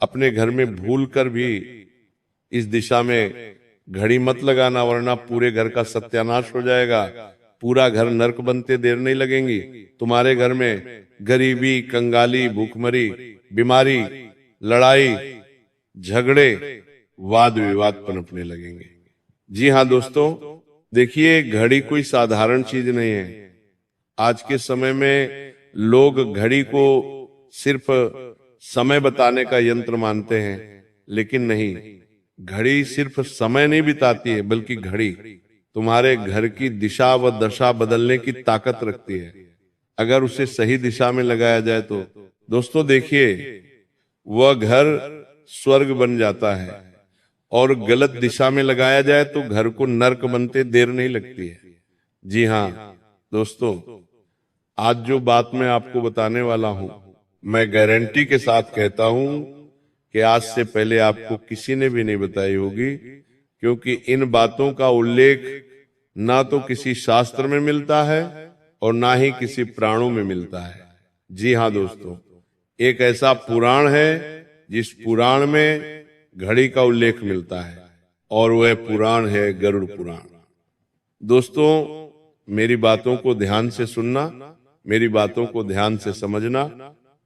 अपने घर में भूल कर भी इस दिशा में घड़ी मत लगाना, वरना पूरे घर का सत्यानाश हो जाएगा। पूरा घर नर्क बनते देर नहीं लगेंगी। तुम्हारे घर में गरीबी, कंगाली, भूखमरी, बीमारी, लड़ाई, झगड़े, वाद विवाद पनपने लगेंगे। जी हाँ दोस्तों, देखिए घड़ी कोई साधारण चीज नहीं है। आज के समय में लोग घड़ी को सिर्फ समय बताने का यंत्र मानते हैं, लेकिन नहीं, घड़ी सिर्फ समय नहीं बिताती है, बल्कि घड़ी तुम्हारे घर की दिशा व दशा बदलने की ताकत रखती है, अगर उसे सही दिशा में लगाया जाए तो। दोस्तों देखिए, वह घर स्वर्ग बन जाता है, और गलत दिशा में लगाया जाए तो घर को नर्क बनते देर नहीं लगती है। जी हाँ दोस्तों, आज जो बात मैं आपको बताने वाला हूं, मैं गारंटी के साथ कहता हूं कि आज से पहले आपको किसी ने भी नहीं बताई होगी, क्योंकि इन बातों का उल्लेख ना तो किसी शास्त्र में मिलता है और ना ही किसी पुराणों में मिलता है। जी हाँ दोस्तों, एक ऐसा पुराण है जिस पुराण में घड़ी का उल्लेख मिलता है, और वह पुराण है गरुड़ पुराण। दोस्तों, मेरी बातों को ध्यान से सुनना, मेरी बातों को ध्यान से समझना।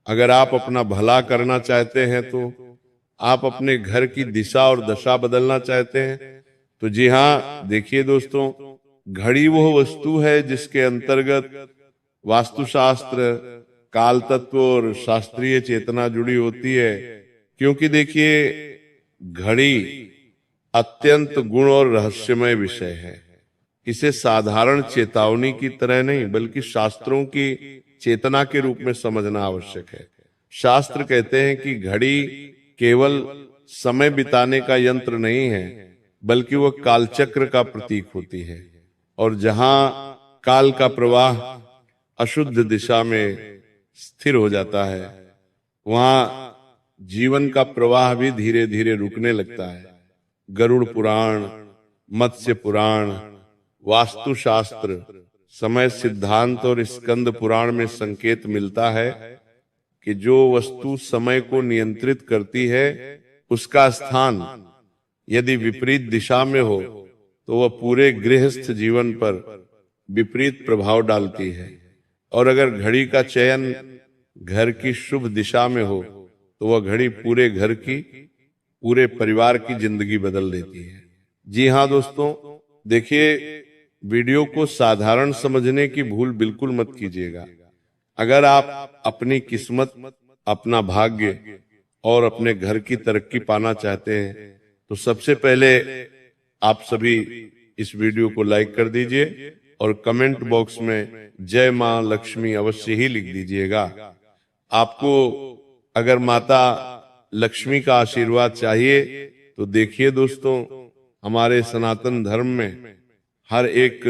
अगर आप अपना भला करना चाहते हैं, तो आप अपने घर की दिशा और दशा बदलना चाहते हैं, तो जी हाँ देखिए दोस्तों, घड़ी वह वस्तु है जिसके अंतर्गत वास्तुशास्त्र, काल तत्व और शास्त्रीय चेतना जुड़ी होती है। क्योंकि देखिए, घड़ी अत्यंत गुण और रहस्यमय विषय है। इसे साधारण चेतावनी की तरह नहीं, बल्कि शास्त्रों की चेतना के रूप में समझना आवश्यक है। शास्त्र कहते हैं कि घड़ी केवल समय बिताने का यंत्र नहीं है, बल्कि वह कालचक्र का प्रतीक होती है। और जहां काल का प्रवाह अशुद्ध दिशा में स्थिर हो जाता है, वहां जीवन का प्रवाह भी धीरे धीरे रुकने लगता है। गरुड़ पुराण, मत्स्य पुराण, वास्तुशास्त्र, समय सिद्धांत और स्कंद पुराण में संकेत मिलता है कि जो वस्तु समय को नियंत्रित करती है, उसका स्थान यदि विपरीत दिशा में हो तो वह पूरे गृहस्थ जीवन पर विपरीत प्रभाव डालती है। और अगर घड़ी का चयन घर की शुभ दिशा में हो तो वह घड़ी पूरे घर की, पूरे परिवार की जिंदगी बदल देती है। जी हाँ दोस्तों, देखिए, वीडियो को साधारण समझने की भूल बिल्कुल मत कीजिएगा। अगर आप अपनी किस्मत, अपना भाग्य और अपने घर की तरक्की पाना चाहते हैं, तो सबसे पहले आप सभी इस वीडियो को लाइक कर दीजिए और कमेंट बॉक्स में जय मां लक्ष्मी अवश्य ही लिख दीजिएगा। आपको अगर माता लक्ष्मी का आशीर्वाद चाहिए तो देखिए दोस्तों, हमारे सनातन धर्म में हर एक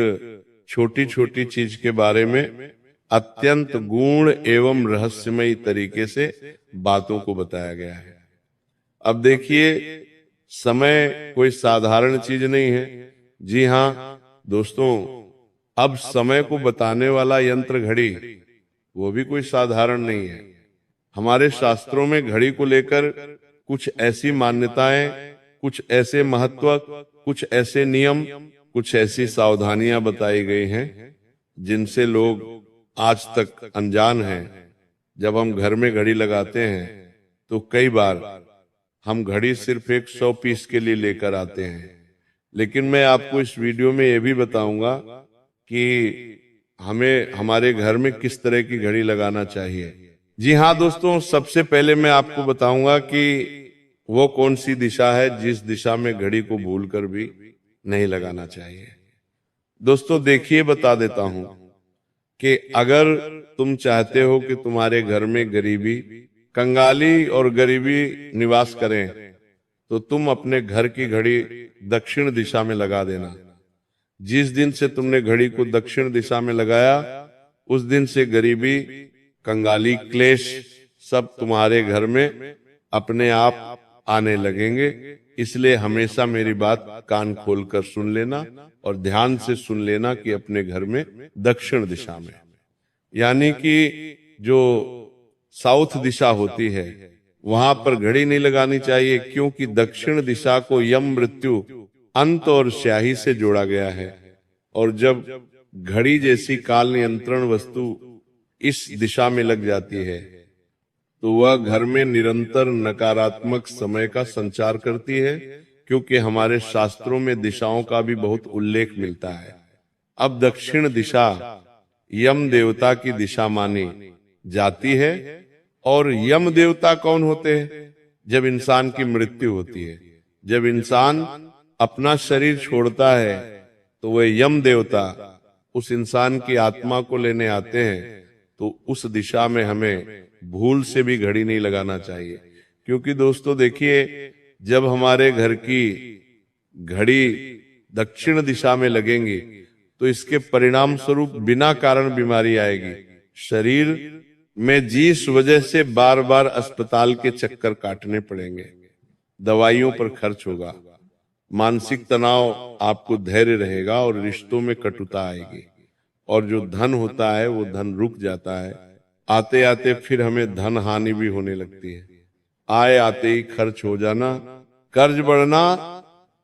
छोटी छोटी चीज के बारे में अत्यंत गूढ़ एवं रहस्यमयी तरीके से बातों को बताया गया है। अब देखिए, समय कोई साधारण चीज नहीं है। जी हाँ दोस्तों, अब समय को बताने वाला यंत्र घड़ी, वो भी कोई साधारण नहीं है। हमारे शास्त्रों में घड़ी को लेकर कुछ ऐसी मान्यताएं, कुछ ऐसे महत्व, कुछ ऐसे नियम, कुछ ऐसी सावधानियां बताई गई हैं जिनसे लोग आज तक अनजान हैं। जब हम घर में घड़ी लगाते हैं तो कई बार हम घड़ी सिर्फ एक 100 पीस के लिए लेकर आते हैं, लेकिन मैं आपको इस वीडियो में यह भी बताऊंगा कि हमें हमारे घर में किस तरह की घड़ी लगाना चाहिए। जी हाँ दोस्तों, सबसे पहले मैं आपको बताऊंगा कि वो कौन सी दिशा है जिस दिशा में घड़ी को भूलकर भी नहीं लगाना चाहिए। दोस्तों देखिए, बता देता हूं कि अगर तुम चाहते हो कि तुम्हारे घर में गरीबी, कंगाली और गरीबी निवास करें, तो तुम अपने घर की घड़ी दक्षिण दिशा में लगा देना। जिस दिन से तुमने घड़ी को दक्षिण दिशा में लगाया, उस दिन से गरीबी, कंगाली, क्लेश सब तुम्हारे घर में अपने आप आने लगेंगे। इसलिए हमेशा मेरी बात कान खोलकर सुन लेना और ध्यान से सुन लेना कि अपने घर में दक्षिण दिशा में, यानी कि जो साउथ दिशा होती है, वहां पर घड़ी नहीं लगानी चाहिए, क्योंकि दक्षिण दिशा को यम, मृत्यु, अंत और स्याही से जोड़ा गया है। और जब घड़ी जैसी काल नियंत्रण वस्तु इस दिशा में लग जाती है तो वह घर में निरंतर नकारात्मक समय का संचार करती है, क्योंकि हमारे शास्त्रों में दिशाओं का भी बहुत उल्लेख मिलता है। अब दक्षिण दिशा यम देवता की दिशा मानी जाती है। और यम देवता कौन होते हैं? जब इंसान की मृत्यु होती है, जब इंसान अपना शरीर छोड़ता है, तो वह यम देवता उस इंसान की आत्मा को लेने आते हैं। तो उस दिशा में हमें भूल से भी घड़ी नहीं लगाना चाहिए, क्योंकि दोस्तों देखिए, जब हमारे घर की घड़ी दक्षिण दिशा में लगेंगी तो इसके परिणाम स्वरूप बिना कारण बीमारी आएगी। शरीर में जिस वजह से बार बार अस्पताल के चक्कर काटने पड़ेंगे, दवाइयों पर खर्च होगा, मानसिक तनाव, आपको धैर्य रहेगा और रिश्तों में कटुता आएगी। और जो धन होता है वो धन रुक जाता है, आते आते फिर हमें धन हानि भी होने लगती है। आए आते ही खर्च हो जाना, कर्ज बढ़ना,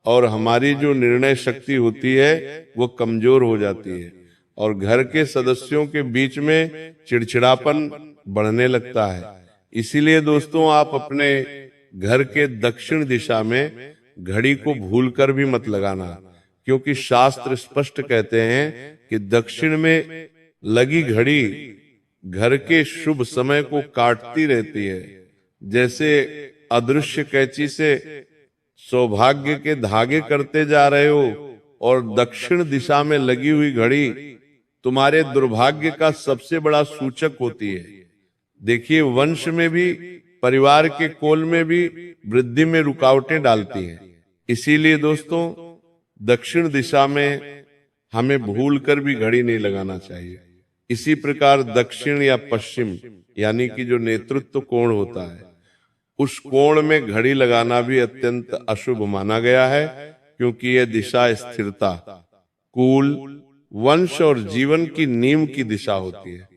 और हमारी जो निर्णय शक्ति होती है वो कमजोर हो जाती है, और घर के सदस्यों के बीच में चिड़चिड़ापन बढ़ने लगता है। इसीलिए दोस्तों, आप अपने घर के दक्षिण दिशा में घड़ी को भूलकर भी मत लगाना, क्योंकि शास्त्र स्पष्ट कहते हैं कि दक्षिण में लगी घड़ी घर के शुभ समय को काटती रहती है। जैसे अदृश्य कैंची से सौभाग्य के धागे करते जा रहे हो, और दक्षिण दिशा में लगी हुई घड़ी तुम्हारे दुर्भाग्य का सबसे बड़ा सूचक होती है। देखिए, वंश में भी, परिवार के कोल में भी वृद्धि में रुकावटें डालती हैं। इसीलिए दोस्तों, दक्षिण दिशा में हमें भूलकर भी घड़ी नहीं लगाना चाहिए। इसी प्रकार दक्षिण या पश्चिम, यानी कि जो नेतृत्व कोण होता है, उस कोण में घड़ी लगाना भी अत्यंत अशुभ माना गया है, क्योंकि यह दिशा स्थिरता, कुल, वंश और जीवन की नींव की दिशा होती है।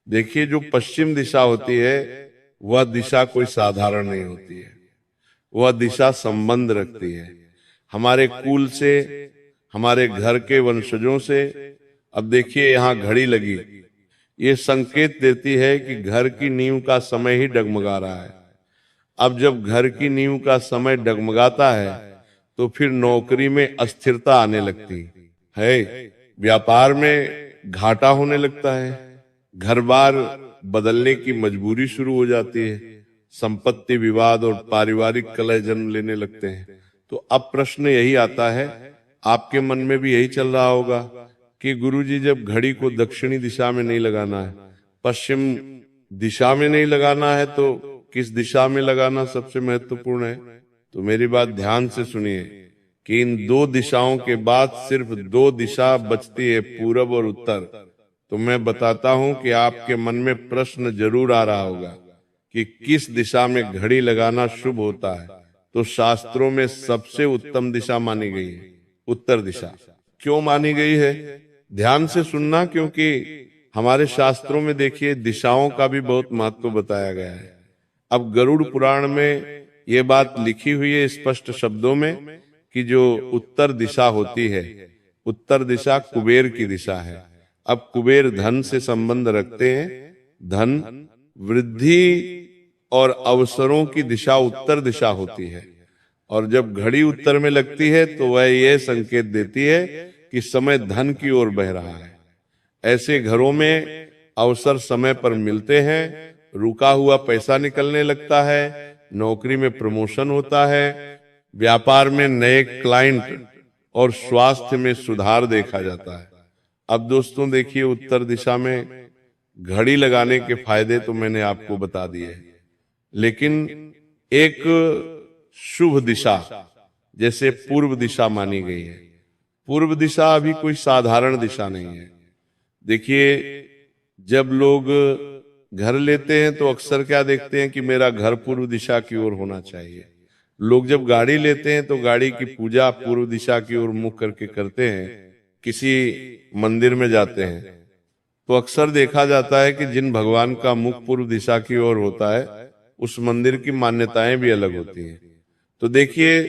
देखिए, जो पश्चिम दिशा होती है वह दिशा कोई साधारण नहीं होती है। वह दिशा संबंध रखती है हमारे कुल से, हमारे घर के वंशजों से। अब देखिए, यहाँ घड़ी लगी, ये संकेत देती है कि घर की नींव का समय ही डगमगा रहा है। अब जब घर की नींव का समय डगमगाता है तो फिर नौकरी में अस्थिरता आने लगती है, व्यापार में घाटा होने लगता है, घर बार बदलने की मजबूरी शुरू हो जाती है, संपत्ति विवाद और पारिवारिक कलह जन्म लेने लगते हैं। तो अब प्रश्न यही आता है, आपके मन में भी यही चल रहा होगा कि गुरुजी, जब घड़ी को दक्षिणी दिशा में नहीं लगाना है, पश्चिम दिशा में नहीं लगाना है, तो किस दिशा में लगाना सबसे महत्वपूर्ण है? तो मेरी बात ध्यान से सुनिए कि इन दो दिशाओं के बाद सिर्फ दो दिशा बचती है, पूरब और उत्तर। तो मैं बताता हूं कि आपके मन में प्रश्न जरूर आ रहा होगा कि किस दिशा में घड़ी लगाना शुभ होता है। तो शास्त्रों में सबसे उत्तम दिशा मानी गई है उत्तर दिशा। क्यों मानी गई है? ध्यान से सुनना, क्योंकि हमारे शास्त्रों में देखिए दिशाओं का भी बहुत महत्व बताया गया है। अब गरुड़ पुराण में ये बात लिखी हुई है स्पष्ट शब्दों में कि जो उत्तर दिशा होती है, उत्तर दिशा कुबेर की दिशा है। अब कुबेर धन से संबंध रखते हैं, धन, वृद्धि और अवसरों की दिशा उत्तर दिशा होती है। और जब घड़ी उत्तर में लगती है तो वह यह संकेत देती है कि समय धन की ओर बह रहा है। ऐसे घरों में अवसर समय पर मिलते हैं, रुका हुआ पैसा निकलने लगता है, नौकरी में प्रमोशन होता है, व्यापार में नए क्लाइंट और स्वास्थ्य में सुधार देखा जाता है। अब दोस्तों देखिए, उत्तर दिशा में घड़ी लगाने के फायदे तो मैंने आपको बता दिए, लेकिन एक शुभ दिशा जैसे पूर्व दिशा मानी गई है। पूर्व दिशा अभी कोई साधारण दिशा नहीं है। देखिए, जब लोग घर लेते हैं तो अक्सर क्या देखते हैं कि मेरा घर पूर्व दिशा की ओर होना चाहिए। लोग जब गाड़ी लेते हैं तो गाड़ी की पूजा पूर्व दिशा की ओर मुख करके करते हैं। किसी मंदिर में जाते हैं तो अक्सर देखा जाता है कि जिन भगवान का मुख पूर्व दिशा की ओर होता है उस मंदिर की मान्यताएं भी अलग होती हैं। तो देखिए,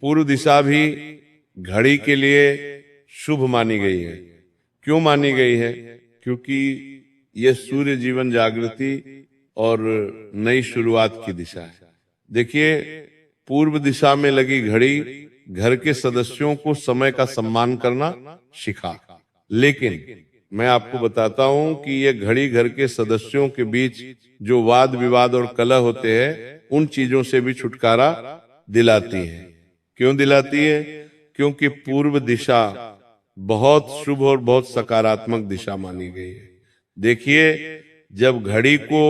पूर्व दिशा भी घड़ी के लिए शुभ मानी गई है। क्यों मानी गई है? क्योंकि यह सूर्य जीवन जागृति और नई शुरुआत की दिशा है। देखिए, पूर्व दिशा में लगी घड़ी घर के सदस्यों को समय का सम्मान करना सिखा। लेकिन मैं आपको बताता हूं कि यह घड़ी घर के सदस्यों के बीच जो वाद विवाद और कलह होते हैं, उन चीजों से भी छुटकारा दिलाती है। क्यों दिलाती है? क्योंकि पूर्व दिशा बहुत शुभ और बहुत सकारात्मक दिशा मानी गई है। देखिए, जब घड़ी को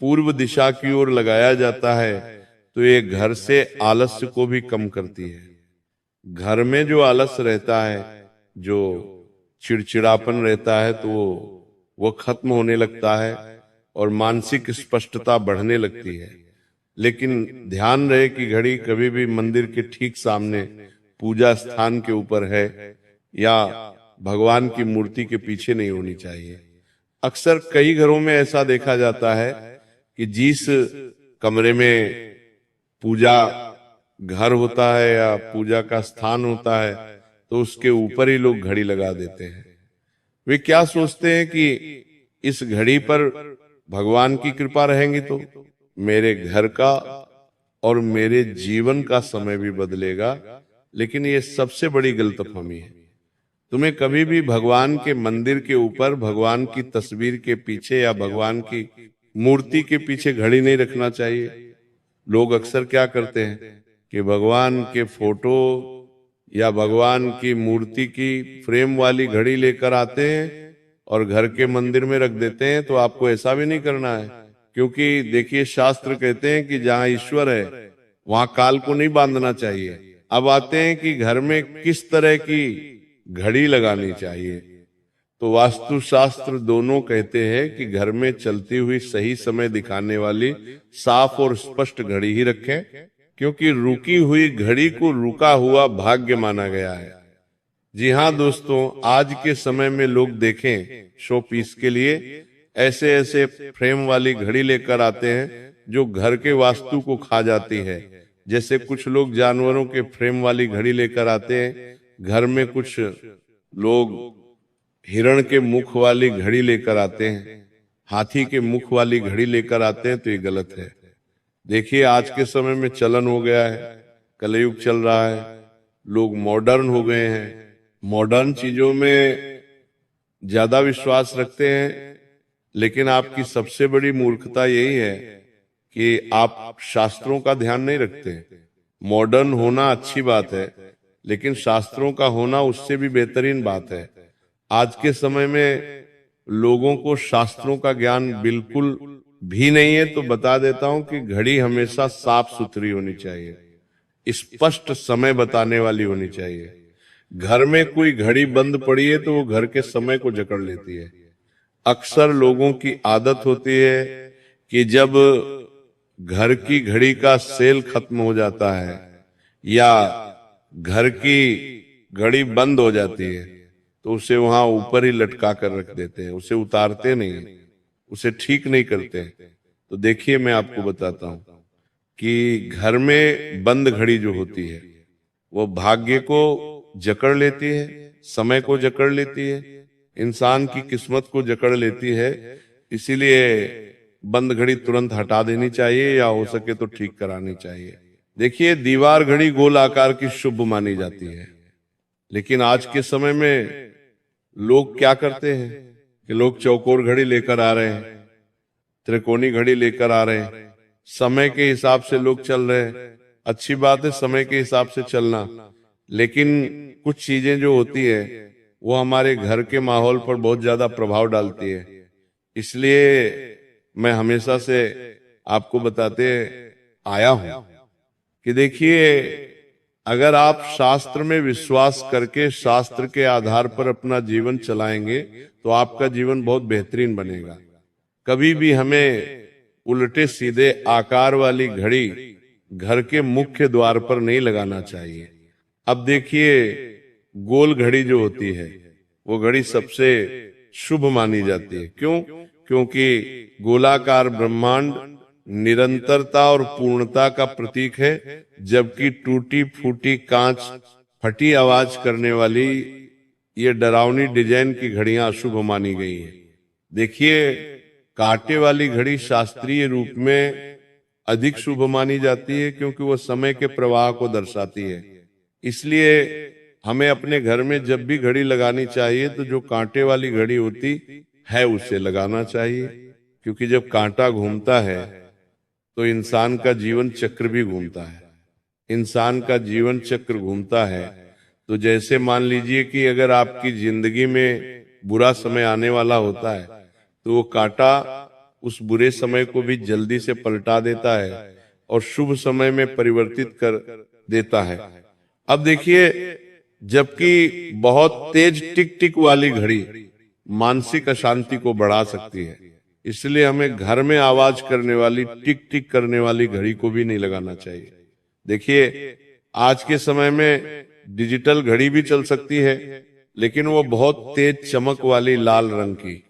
पूर्व दिशा की ओर लगाया जाता है तो ये घर से आलस्य को भी कम करती है। घर में जो आलस्य रहता है, जो चिड़चिड़ापन रहता है, तो वो खत्म होने लगता है और मानसिक स्पष्टता बढ़ने लगती है। लेकिन ध्यान रहे कि घड़ी कभी भी मंदिर के ठीक सामने पूजा स्थान के ऊपर है या भगवान की मूर्ति के पीछे नहीं होनी चाहिए। अक्सर कई घरों में ऐसा देखा जाता है कि जिस कमरे में पूजा घर होता है या पूजा का स्थान होता है, तो उसके ऊपर ही लोग घड़ी लगा देते हैं। वे क्या सोचते हैं कि इस घड़ी पर भगवान की कृपा रहेंगी तो मेरे घर का और मेरे जीवन का समय भी बदलेगा। लेकिन ये सबसे बड़ी गलतफहमी है। तुम्हें कभी भी भगवान के मंदिर के ऊपर भगवान की तस्वीर के पीछे या भगवान की मूर्ति के पीछे घड़ी नहीं रखना चाहिए। लोग अक्सर क्या करते हैं कि भगवान के फोटो या भगवान की मूर्ति की फ्रेम वाली घड़ी लेकर आते हैं और घर के मंदिर में रख देते हैं। तो आपको ऐसा भी नहीं करना है, क्योंकि देखिए, शास्त्र कहते हैं कि जहां ईश्वर है वहां काल को नहीं बांधना चाहिए। अब आते हैं कि घर में किस तरह की घड़ी लगानी चाहिए। तो वास्तु शास्त्र दोनों कहते हैं कि घर में चलती हुई सही समय दिखाने वाली साफ और स्पष्ट घड़ी ही रखें, क्योंकि रुकी हुई घड़ी को रुका हुआ भाग्य माना गया है। जी हाँ दोस्तों, आज के समय में लोग देखें शो पीस के लिए ऐसे ऐसे फ्रेम वाली घड़ी लेकर आते हैं जो घर के वास्तु को खा जाती है। जैसे कुछ लोग जानवरों के फ्रेम वाली घड़ी लेकर आते हैं, घर में कुछ लोग हिरण के मुख वाली घड़ी लेकर आते हैं, हाथी के मुख वाली घड़ी लेकर आते हैं। तो ये गलत है। देखिए, आज के समय में चलन हो गया है, कलयुग चल रहा है, लोग मॉडर्न हो गए हैं, मॉडर्न चीजों में ज्यादा विश्वास रखते हैं। लेकिन आपकी सबसे बड़ी मूर्खता यही है कि आप शास्त्रों का ध्यान नहीं रखते। मॉडर्न होना अच्छी बात है, लेकिन शास्त्रों का होना उससे भी बेहतरीन बात है। आज के समय में लोगों को शास्त्रों का ज्ञान बिल्कुल भी नहीं है। तो बता देता हूं कि घड़ी हमेशा साफ सुथरी होनी चाहिए, स्पष्ट समय बताने वाली होनी चाहिए। घर में कोई घड़ी बंद पड़ी है तो वो घर के समय को जकड़ लेती है। अक्सर लोगों की आदत होती है कि जब घर की घड़ी का सेल खत्म हो जाता है या घर की घड़ी बंद हो जाती है तो उसे वहां ऊपर ही लटका कर रख देते हैं, उसे उतारते नहीं, उसे ठीक नहीं करते। तो देखिए, मैं आपको बताता हूं कि घर में बंद घड़ी जो होती है वो भाग्य को जकड़ लेती है, समय को जकड़ लेती है, इंसान की किस्मत को जकड़ लेती है। इसीलिए बंद घड़ी तुरंत हटा देनी चाहिए या हो सके तो ठीक करानी चाहिए। देखिए, दीवार घड़ी गोल आकार की शुभ मानी जाती है, लेकिन आज के समय में लोग क्या करते हैं कि लोग चौकोर घड़ी लेकर आ रहे हैं, त्रिकोणी घड़ी लेकर आ रहे हैं। समय के हिसाब से लोग चल रहे हैं, अच्छी बात है समय के हिसाब से चलना, लेकिन कुछ चीजें जो होती है वो हमारे घर के माहौल पर बहुत ज्यादा प्रभाव डालती है। इसलिए मैं हमेशा से आपको बताते आया हूं कि देखिए, अगर आप शास्त्र में विश्वास करके शास्त्र के आधार पर अपना जीवन चलाएंगे तो आपका जीवन बहुत बेहतरीन बनेगा। कभी भी हमें उल्टे सीधे आकार वाली घड़ी घर के मुख्य द्वार पर नहीं लगाना चाहिए। अब देखिए, गोल घड़ी जो होती है वो घड़ी सबसे शुभ मानी जाती है। क्यों? क्योंकि गोलाकार ब्रह्मांड निरंतरता और पूर्णता का प्रतीक है, जबकि टूटी फूटी कांच, फटी आवाज करने वाली ये डरावनी डिजाइन की घड़ियां अशुभ मानी गई है। देखिए, कांटे वाली घड़ी शास्त्रीय रूप में अधिक शुभ मानी जाती है, क्योंकि वो समय के प्रवाह को दर्शाती है। इसलिए हमें अपने घर में जब भी घड़ी लगानी चाहिए तो जो कांटे वाली घड़ी होती है उसे लगाना चाहिए, क्योंकि जब कांटा घूमता है तो इंसान का जीवन चक्र भी घूमता है। इंसान का जीवन चक्र घूमता है तो जैसे मान लीजिए कि अगर आपकी जिंदगी में बुरा समय आने वाला होता है तो वो कांटा उस बुरे समय को भी जल्दी से पलटा देता है और शुभ समय में परिवर्तित कर देता है। अब देखिए, जबकि बहुत तेज टिक टिक वाली घड़ी मानसिक अशांति को बढ़ा सकती है, इसलिए हमें घर में आवाज करने वाली, टिक टिक करने वाली घड़ी को भी नहीं लगाना चाहिए। देखिए, आज के समय में डिजिटल घड़ी भी चल सकती है, लेकिन वो बहुत तेज चमक वाली लाल रंग की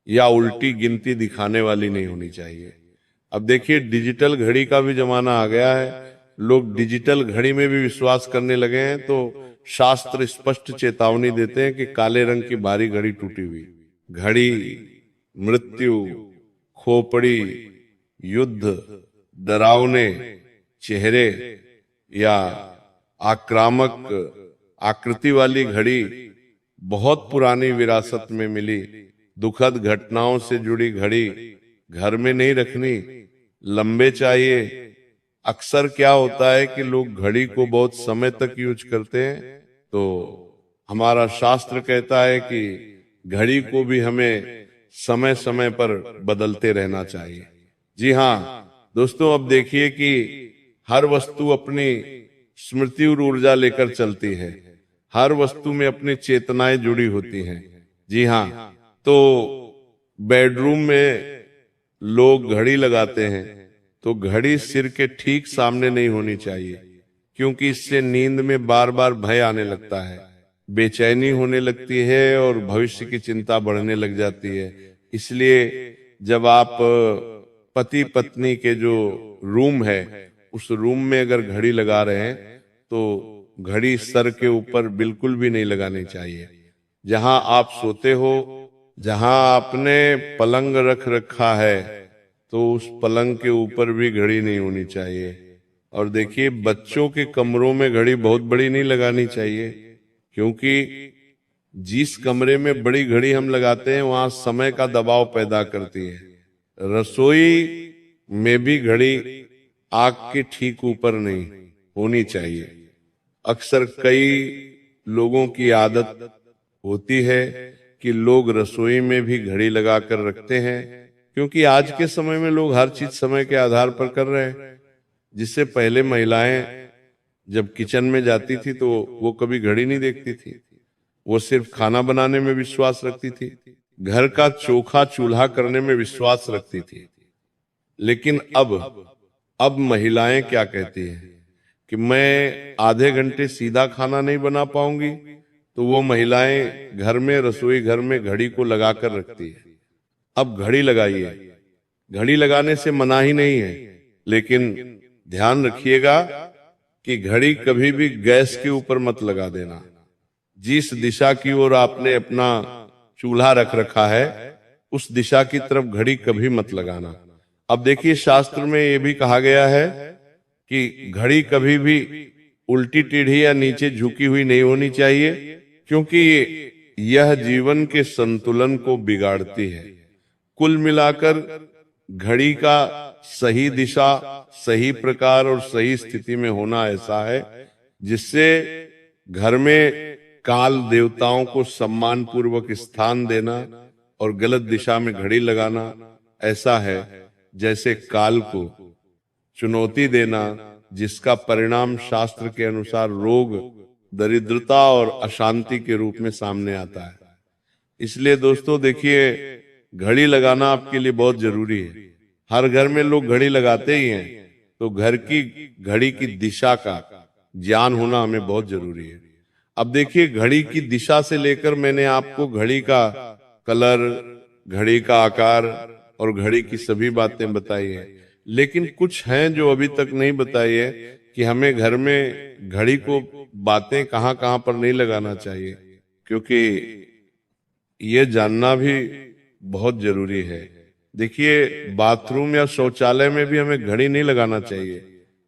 या उल्टी गिनती दिखाने वाली नहीं होनी चाहिए। अब देखिए, डिजिटल घड़ी का भी जमाना आ गया है, लोग डिजिटल घड़ी में भी विश्वास करने लगे हैं। तो शास्त्र स्पष्ट चेतावनी देते हैं कि काले रंग की भारी घड़ी टूटी हुई घड़ी मृत्यु, खोपड़ी, युद्ध, डरावने चेहरे या आक्रामक आकृति वाली घड़ी बहुत पुरानी विरासत में मिली दुखद घटनाओं से जुड़ी घड़ी घर में नहीं रखनी, लंबे चाहिए। अक्सर क्या होता है कि लोग घड़ी को बहुत समय तक यूज करते हैं, तो हमारा शास्त्र कहता है कि घड़ी को भी हमें समय समय पर बदलते रहना चाहिए। जी हाँ दोस्तों, अब देखिए कि हर वस्तु अपनी स्मृति और ऊर्जा लेकर चलती है, हर वस्तु में अपनी चेतनाएं जुड़ी होती हैं। जी हाँ, तो बेडरूम में लोग घड़ी लगाते हैं तो घड़ी सिर के ठीक सामने नहीं होनी चाहिए, क्योंकि इससे नींद में बार बार भय आने लगता है, बेचैनी होने लगती है और भविष्य की चिंता बढ़ने लग जाती है। इसलिए जब आप पति पत्नी के जो रूम है उस रूम में अगर घड़ी लगा रहे हैं तो घड़ी सर के ऊपर बिल्कुल भी नहीं लगानी चाहिए। जहां आप सोते हो, जहां आपने पलंग रख रखा है तो उस पलंग के ऊपर भी घड़ी नहीं होनी चाहिए। और देखिए, बच्चों के कमरों में घड़ी बहुत बड़ी नहीं लगानी चाहिए, क्योंकि जिस कमरे में बड़ी घड़ी हम लगाते हैं वहां समय का दबाव पैदा करती है। रसोई में भी घड़ी आग के ठीक ऊपर नहीं होनी चाहिए। अक्सर कई लोगों की आदत होती है कि लोग रसोई में भी घड़ी लगाकर रखते हैं, क्योंकि आज के समय में लोग हर चीज समय के आधार पर कर रहे हैं। जिससे पहले महिलाएं जब किचन में जाती थी तो वो कभी घड़ी नहीं देखती थी, वो सिर्फ खाना बनाने में विश्वास रखती थी, घर का चोखा चूल्हा करने में विश्वास रखती थी। लेकिन अब महिलाएं क्या कहती हैं कि मैं आधे घंटे सीधा खाना नहीं बना पाऊंगी, तो वो महिलाएं घर में, रसोई घर में घड़ी को लगाकर रखती है। अब घड़ी लगाइए, घड़ी लगाने से मना ही नहीं है, लेकिन ध्यान रखिएगा कि घड़ी कभी भी गैस के ऊपर मत लगा देना। जिस दिशा की ओर आपने अपना चूल्हा रख रखा है उस दिशा की तरफ घड़ी कभी मत लगाना। अब देखिए, शास्त्र में ये भी कहा गया है कि घड़ी कभी भी उल्टी टेढ़ी या नीचे झुकी हुई नहीं होनी चाहिए, क्योंकि यह जीवन के संतुलन को बिगाड़ती है। कुल मिलाकर घड़ी का सही दिशा, सही प्रकार और सही स्थिति में होना ऐसा है जिससे घर में काल देवताओं को सम्मान पूर्वक स्थान देना और गलत दिशा में घड़ी लगाना ऐसा है जैसे काल को चुनौती देना, जिसका परिणाम शास्त्र के अनुसार रोग, दरिद्रता और अशांति के रूप में सामने आता है। इसलिए दोस्तों देखिए, घड़ी लगाना आपके लिए बहुत जरूरी है। हर घर में लोग घड़ी लगाते ही हैं, तो घर की घड़ी की दिशा का ज्ञान होना हमें बहुत जरूरी है। अब देखिए, घड़ी की दिशा से लेकर मैंने आपको घड़ी का कलर, घड़ी का आकार और घड़ी की सभी बातें बताई है, लेकिन कुछ हैं जो अभी तक नहीं बताई है कि हमें घर में घड़ी को बातें कहाँ कहाँ पर नहीं लगाना चाहिए, क्योंकि ये जानना भी बहुत जरूरी है। देखिए, बाथरूम या शौचालय में भी हमें घड़ी नहीं लगाना चाहिए,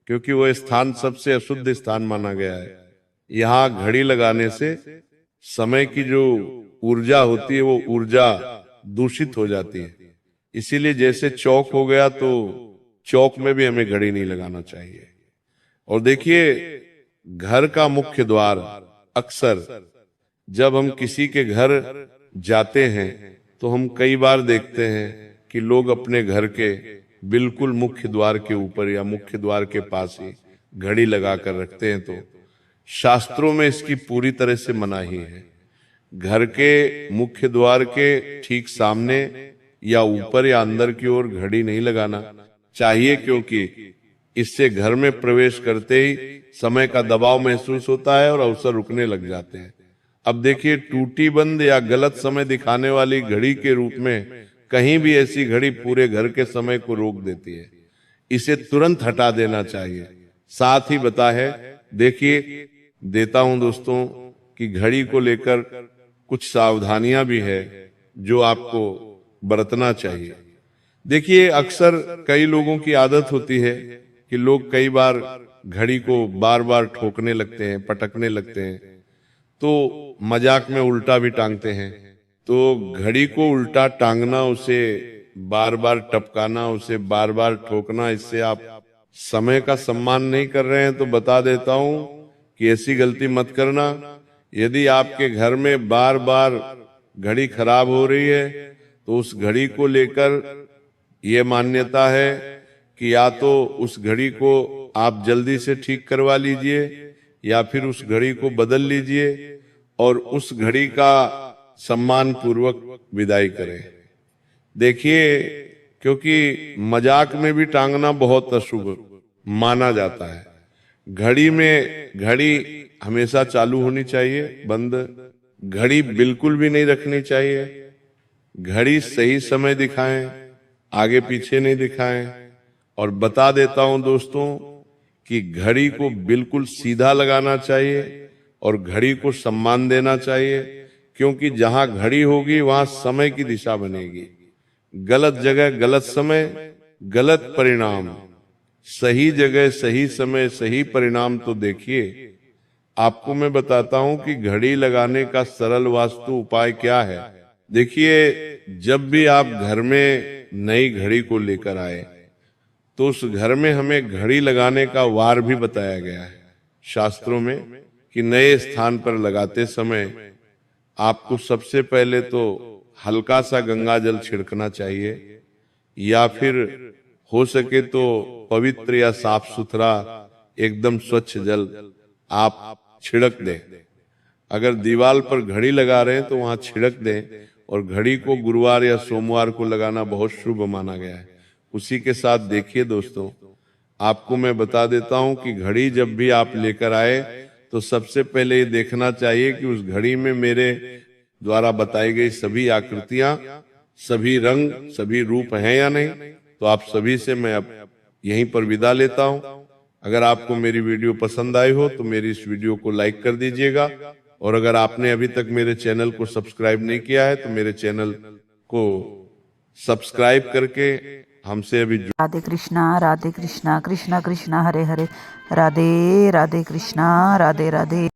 क्योंकि वो स्थान सबसे अशुद्ध स्थान माना गया है। यहाँ घड़ी लगाने से समय की जो ऊर्जा होती है वो ऊर्जा दूषित हो जाती है। इसीलिए जैसे चौक हो गया तो चौक में भी हमें घड़ी नहीं लगाना चाहिए। और देखिए, घर का मुख्य द्वार अक्सर जब हम किसी के घर जाते हैं तो हम कई बार देखते हैं कि लोग अपने घर के बिल्कुल मुख्य द्वार के ऊपर या मुख्य द्वार के पास ही घड़ी लगा कर रखते हैं। तो शास्त्रों में इसकी पूरी तरह से मनाही है। घर के मुख्य द्वार के ठीक सामने या ऊपर या अंदर की ओर घड़ी नहीं लगाना चाहिए, क्योंकि इससे घर में प्रवेश करते ही समय का दबाव महसूस होता है और अवसर रुकने लग जाते हैं। अब देखिए, टूटी बंद या गलत समय दिखाने वाली घड़ी के रूप में कहीं भी ऐसी घड़ी पूरे घर के समय को रोक देती है। इसे तुरंत हटा देना चाहिए। साथ ही बता है, देखिए देता हूं दोस्तों कि घड़ी को लेकर कुछ सावधानियां भी है जो आपको बरतना चाहिए। देखिए, अक्सर कई लोगों की आदत होती है कि लोग कई बार घड़ी को बार बार ठोकने लगते हैं, पटकने लगते हैं, तो मजाक में उल्टा भी टांगते हैं। तो घड़ी को उल्टा टांगना, उसे बार बार टपकाना, उसे बार बार ठोकना, इससे आप समय का सम्मान नहीं कर रहे हैं। तो बता देता हूं कि ऐसी गलती मत करना। यदि आपके घर में बार बार घड़ी खराब हो रही है तो उस घड़ी को लेकर ये मान्यता है कि या तो उस घड़ी को आप जल्दी से ठीक करवा लीजिए या फिर उस घड़ी को बदल लीजिए और उस घड़ी का सम्मान पूर्वक विदाई करें। देखिए, क्योंकि मजाक में भी टांगना बहुत अशुभ माना जाता है। घड़ी हमेशा चालू होनी चाहिए, बंद घड़ी बिल्कुल भी नहीं रखनी चाहिए। घड़ी सही समय दिखाएं, आगे पीछे नहीं दिखाएं। और बता देता हूं दोस्तों कि घड़ी को बिल्कुल सीधा लगाना चाहिए और घड़ी को सम्मान देना चाहिए, क्योंकि जहां घड़ी होगी वहां समय की दिशा बनेगी। गलत जगह गलत समय, गलत परिणाम। सही जगह सही समय सही परिणाम। तो देखिए, आपको मैं बताता हूं कि घड़ी लगाने का सरल वास्तु उपाय क्या है। देखिए, जब भी आप घर में नई घड़ी को लेकर आए तो उस घर में हमें घड़ी लगाने का वार भी बताया गया है शास्त्रों में, कि नए स्थान पर लगाते समय आपको सबसे पहले तो हल्का सा गंगा जल छिड़कना चाहिए, या फिर हो सके तो पवित्र या साफ सुथरा एकदम स्वच्छ जल आप छिड़क दें। अगर दीवार पर घड़ी लगा रहे हैं तो वहां छिड़क दें। और घड़ी को गुरुवार या सोमवार को लगाना बहुत शुभ माना गया है। उसी के साथ देखिए दोस्तों, आपको मैं बता देता हूं कि घड़ी जब भी आप लेकर आए तो सबसे पहले ये देखना चाहिए कि उस घड़ी में मेरे द्वारा बताई गई सभी आकृतियां, सभी रंग, सभी रूप हैं या नहीं। तो आप सभी से मैं अब यहीं पर विदा लेता हूं। अगर आपको मेरी वीडियो पसंद आई हो तो मेरी इस वीडियो को लाइक कर दीजिएगा, और अगर आपने अभी तक मेरे चैनल को सब्सक्राइब नहीं किया है तो मेरे चैनल को सब्सक्राइब करके हमसे अभी राधे कृष्णा कृष्णा कृष्णा हरे हरे, राधे राधे कृष्णा राधे राधे।